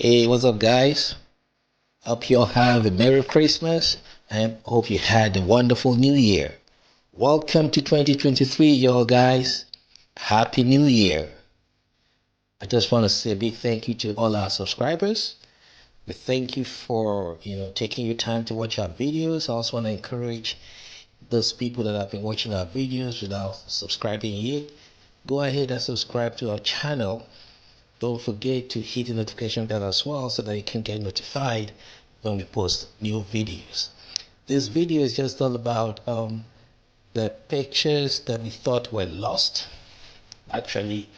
Hey, what's up, guys? Hope you all have a Merry Christmas and hope you had a wonderful New Year. Welcome to 2023, y'all, guys. Happy New Year. I just want to say a big thank you to all our subscribers. We thank you for taking your time to watch our videos. I also want to encourage those people that have been watching our videos without subscribing yet. Go ahead and subscribe to our channel. Don't forget to hit the notification bell as well so that you can get notified when we post new videos. This video is just all about the pictures that we thought were lost. Actually,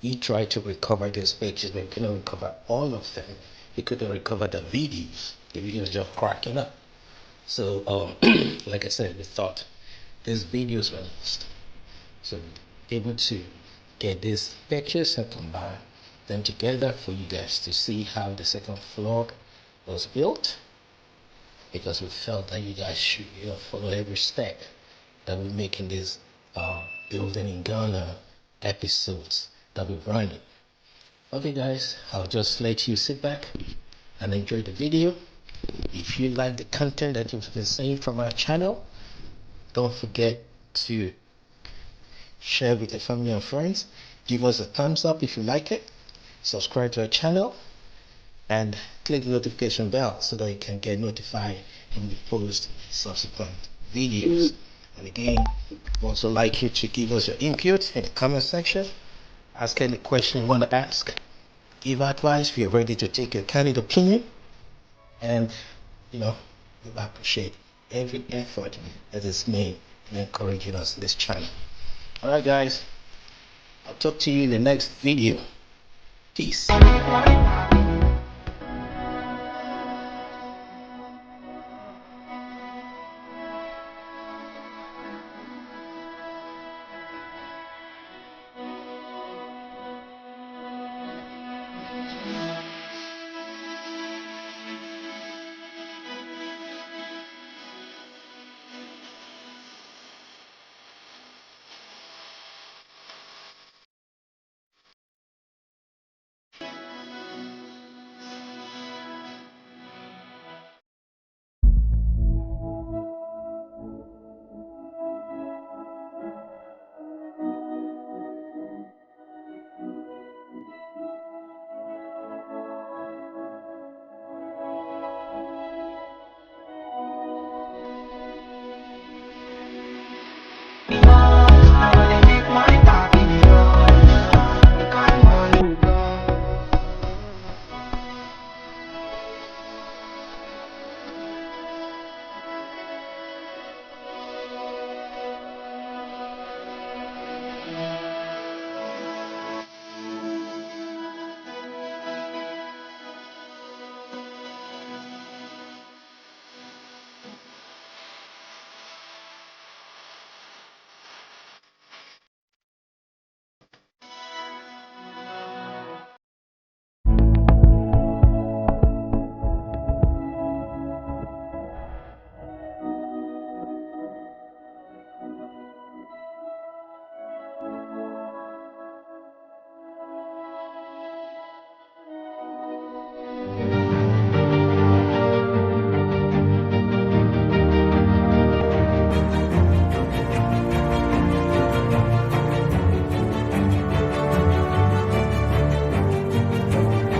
we tried to recover these pictures, but we couldn't recover all of them. We couldn't recover the videos. The videos just cracking up. So, like I said, we thought these videos were lost. So, able to get these pictures and combine them together for you guys to see how the second floor was built, because we felt that you guys should follow every step that we make in this building in Ghana episodes that we're running. Okay, guys, I'll just let you sit back and enjoy the video. If you like the content that you've been seeing from our channel, don't forget to share with your family and friends. Give us a thumbs up if you like it. Subscribe to our channel and click the notification bell so that you can get notified when we post subsequent videos. And again, we'd also like you to give us your input in the comment section. Ask any question you want to ask. Give advice. We are ready to take your candid opinion. And we appreciate every effort that is made in encouraging us in this channel. Alright, guys, I'll talk to you in the next video. Peace.